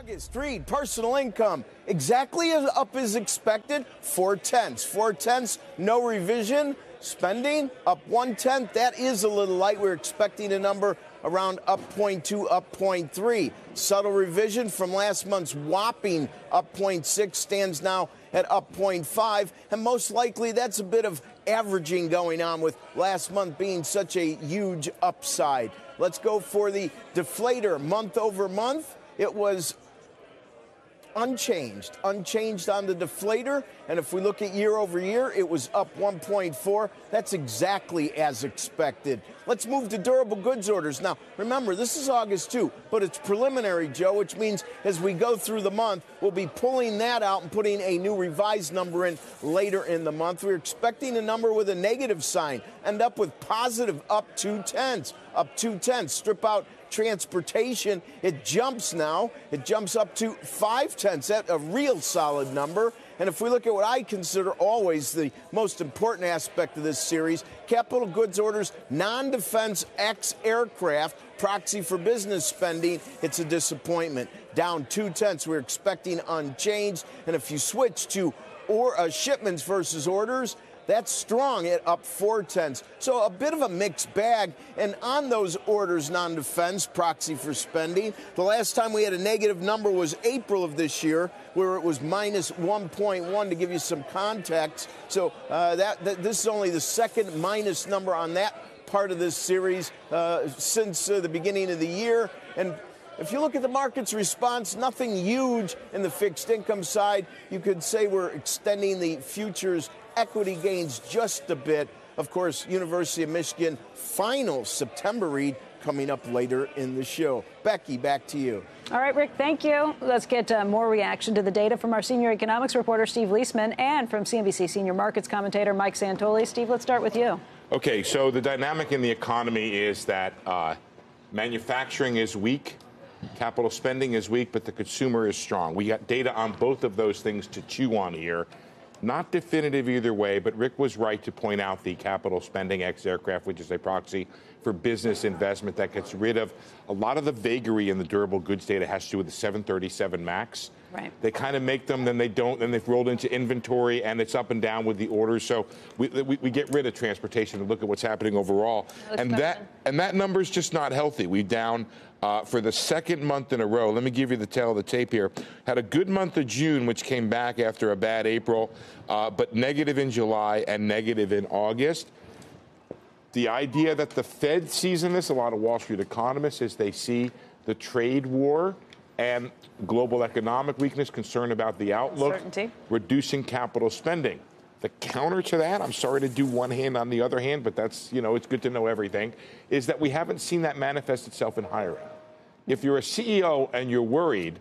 August, read personal income exactly as up as expected, 0.4. 0.4, no revision. Spending up 0.1. That is a little light. We're expecting a number around up 0.2, up 0.3. Subtle revision from last month's whopping up 0.6 stands now at up 0.5. And most likely that's a bit of averaging going on with last month being such a huge upside. Let's go for the deflator month over month. It was unchanged on the deflator. And if we look at year over year, it was up 1.4. That's exactly as expected. Let's move to durable goods orders. Now, remember, this is August 2, but it's preliminary, Joe, which means as we go through the month, we'll be pulling that out and putting a new revised number in later in the month. We're expecting a number with a negative sign, end up with positive up 0.2. Up 0.2. Strip out transportation, it jumps now. It jumps up to 0.5. That's a real solid number. And if we look at what I consider always the most important aspect of this series, capital goods orders, non-defense ex-aircraft, proxy for business spending, it's a disappointment. Down 0.2. We're expecting unchanged. And if you switch to shipments versus orders, that's strong at up 0.4. So a bit of a mixed bag. And on those orders, non-defense, proxy for spending, the last time we had a negative number was April of this year, where it was minus 1.1, to give you some context. So this is only the second minus number on that part of this series since the beginning of the year. And if you look at the market's response, nothing huge in the fixed income side. You could say we're extending the futures equity gains just a bit. Of course, University of Michigan final September read coming up later in the show. Becky, back to you. All right, Rick, thank you. Let's get more reaction to the data from our senior economics reporter, Steve Liesman, and from CNBC senior markets commentator, Mike Santoli. Steve, let's start with you. Okay, so the dynamic in the economy is that manufacturing is weak, capital spending is weak, but the consumer is strong. We got data on both of those things to chew on here. Not definitive either way, but Rick was right to point out the capital spending ex-aircraft, which is a proxy for business investment that gets rid of a lot of the vagary in the durable goods data has to do with the 737 MAX. Right. They kind of make them, then they don't, then they've rolled into inventory, and it's up and down with the orders. So we get rid of transportation and look at what's happening overall. And that number is just not healthy. We're down for the second month in a row. Let me give you the tail of the tape here. Had a good month of June, which came back after a bad April, but negative in July and negative in August. The idea that the Fed sees in this, a lot of Wall Street economists, is they see the trade war and global economic weakness, concern about the outlook, uncertainty, reducing capital spending. The counter to that, I'm sorry to do one hand on the other hand, but that's, it's good to know everything, is that we haven't seen that manifest itself in hiring. If you're a CEO and you're worried,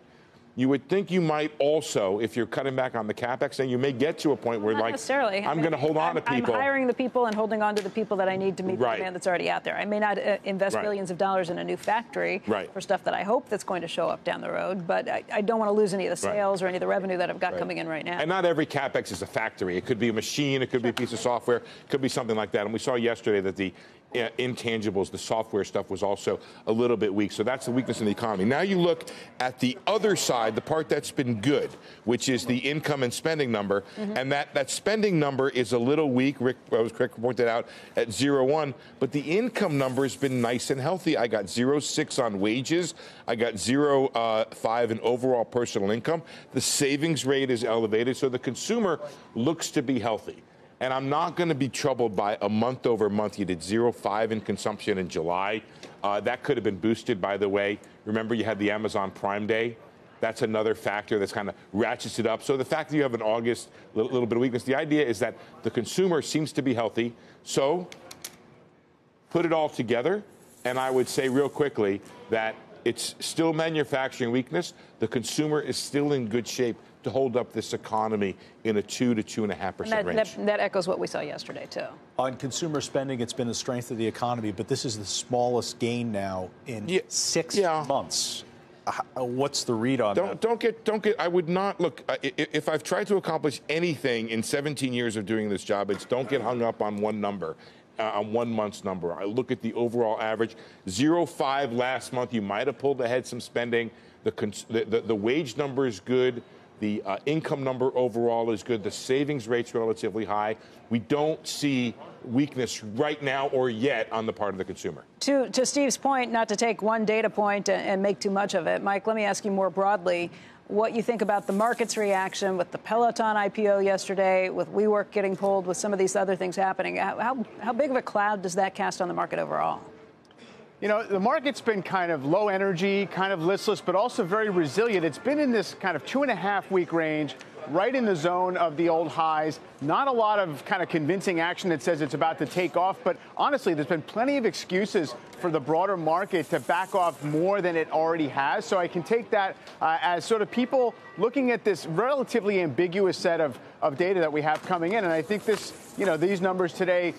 you would think you might also, if you're cutting back on the capex, then you may get to a point where, not necessarily. I'm going to hold on to people. I'm hiring the people and holding on to the people that I need to meet the demand that's already out there. I may not invest billions of dollars in a new factory for stuff that I hope that's going to show up down the road, but I don't want to lose any of the sales or any of the revenue that I've got coming in right now. And not every capex is a factory. It could be a machine, it could be a piece of software, it could be something like that. And we saw yesterday that the intangibles, the software stuff, was also a little bit weak. So that's the weakness in the economy. Now you look at the other side, the part that's been good, which is the income and spending number. And that spending number is a little weak. Rick pointed out at 0.1, but the income number has been nice and healthy. I got 0.6 on wages. I got 0.5 in overall personal income. The savings rate is elevated, so the consumer looks to be healthy. And I'm not going to be troubled by a month over month. You did 0.5 in consumption in July. That could have been boosted, by the way. Remember, you had the Amazon Prime Day. That's another factor that's kind of ratchets it up. So the fact that you have an August little bit of weakness, the idea is that the consumer seems to be healthy. So put it all together, and I would say real quickly that it's still manufacturing weakness. The consumer is still in good shape to hold up this economy in a 2 to 2.5% range. That echoes what we saw yesterday, too. On consumer spending, it's been the strength of the economy, but this is the smallest gain now in 6 months. What's the read on that? Don't get, I would not, look, if I've tried to accomplish anything in 17 years of doing this job, it's don't get hung up on one number. On 1 month's number. I look at the overall average. 0.5 last month. You might have pulled ahead some spending. The wage number is good. The income number overall is good. The savings rate's relatively high. We don't see weakness right now or yet on the part of the consumer. To Steve's point, not to take one data point and make too much of it, Mike, let me ask you more broadly what you think about the market's reaction with the Peloton IPO yesterday, with WeWork getting pulled, with some of these other things happening. How big of a cloud does that cast on the market overall? You know, the market's been kind of low energy, kind of listless, but also very resilient. It's been in this kind of 2.5-week range, right in the zone of the old highs. Not a lot of kind of convincing action that says it's about to take off. But honestly, there's been plenty of excuses for the broader market to back off more than it already has. So I can take that as sort of people looking at this relatively ambiguous set of data that we have coming in. And I think these numbers today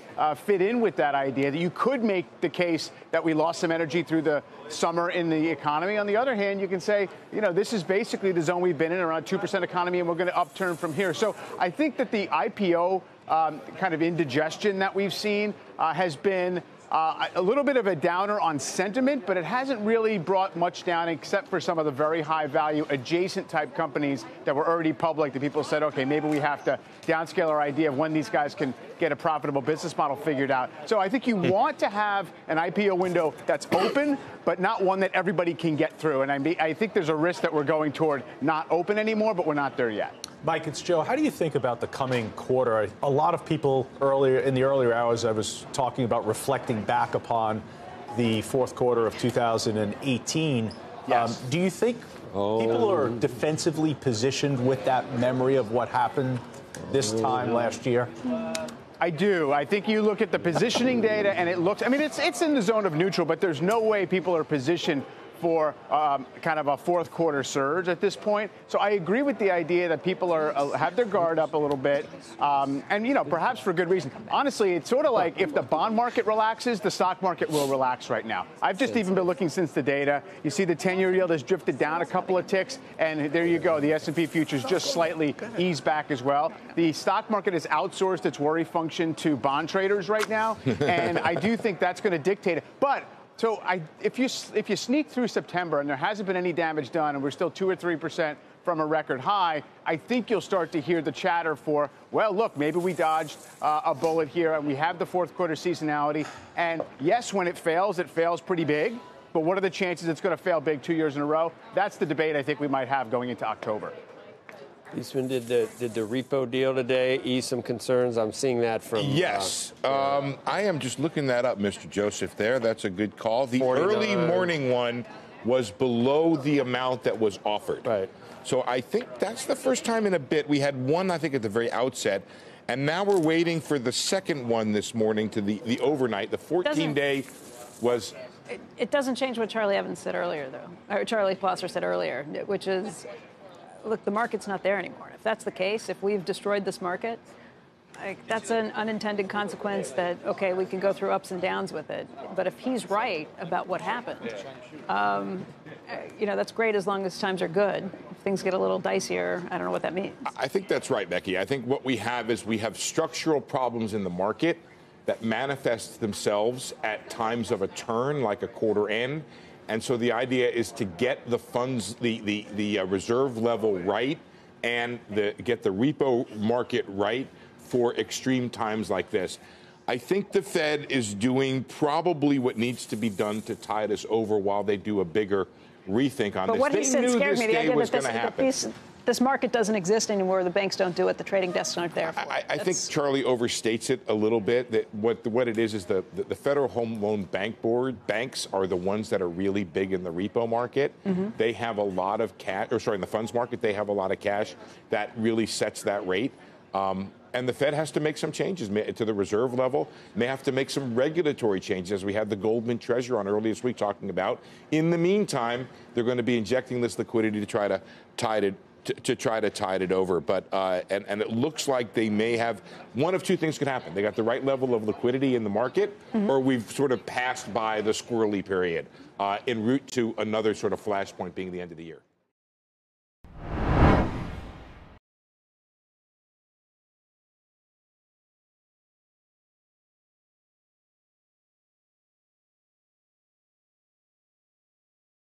fit in with that idea that you could make the case that we lost some energy through the summer in the economy. On the other hand, you can say, this is basically the zone we've been in, around 2% economy, and we're going to upturn from here. So I think that the IPO kind of indigestion that we've seen has been a little bit of a downer on sentiment, but it hasn't really brought much down except for some of the very high value adjacent type companies that were already public that people said, okay, maybe we have to downscale our idea of when these guys can get a profitable business model figured out. So I think you want to have an IPO window that's open, but not one that everybody can get through. And I think there's a risk that we're going toward not open anymore, but we're not there yet. Mike, it's Joe. How do you think about the coming quarter? A lot of people in the earlier hours, I was talking about reflecting back upon the fourth quarter of 2018. Yes. Do you think people are defensively positioned with that memory of what happened this time last year? I do. I think you look at the positioning data and it looks, it's in the zone of neutral, but there's no way people are positioned for kind of a fourth quarter surge at this point. So I agree with the idea that people have their guard up a little bit, and perhaps for good reason. Honestly, it's sort of like if the bond market relaxes, the stock market will relax right now. I've just even been looking since the data. You see the 10-year yield has drifted down a couple of ticks, and there you go. The S&P futures just slightly eased back as well. The stock market has outsourced its worry function to bond traders right now, and I do think that's going to dictate it. But so if you sneak through September and there hasn't been any damage done and we're still 2 or 3% from a record high, I think you'll start to hear the chatter for, well, look, maybe we dodged a bullet here and we have the fourth quarter seasonality. And yes, when it fails pretty big. But what are the chances it's going to fail big 2 years in a row? That's the debate I think we might have going into October. Liesman, did the repo deal today ease some concerns? I'm seeing that from... Yes. I am just looking that up, Mr. Joseph, there. That's a good call. The early morning one was below the amount that was offered. Right. So I think that's the first time in a bit. We had one, I think, at the very outset. And now we're waiting for the second one this morning to the overnight. The 14-day was... It doesn't change what Charlie Evans said earlier, though. Or Charlie Plosser said earlier, which is... Look, the market's not there anymore. If that's the case, if we've destroyed this market, that's an unintended consequence that, okay, we can go through ups and downs with it. But if he's right about what happened, that's great as long as times are good. If things get a little dicier, I don't know what that means. I think that's right, Becky. I think what we have is we have structural problems in the market that manifest themselves at times of a turn, like a quarter end. And so the idea is to get the funds, the reserve level right, and get the repo market right for extreme times like this. I think the Fed is doing probably what needs to be done to tide us over while they do a bigger rethink on this. But what he said scared me. The idea that this market doesn't exist anymore. The banks don't do it. The trading desks aren't there for it. I think Charlie overstates it a little bit. That what it is the Federal Home Loan Bank Board banks are the ones that are really big in the repo market. Mm-hmm. They have a lot of cash, in the funds market, they have a lot of cash that really sets that rate. And the Fed has to make some changes to the reserve level. May have to make some regulatory changes, as we had the Goldman treasurer on earlier this week talking about. In the meantime, they're going to be injecting this liquidity to try to tide it over. But and it looks like they may have one of two things could happen. They got the right level of liquidity in the market, or we've sort of passed by the squirrely period en route to another sort of flashpoint being the end of the year.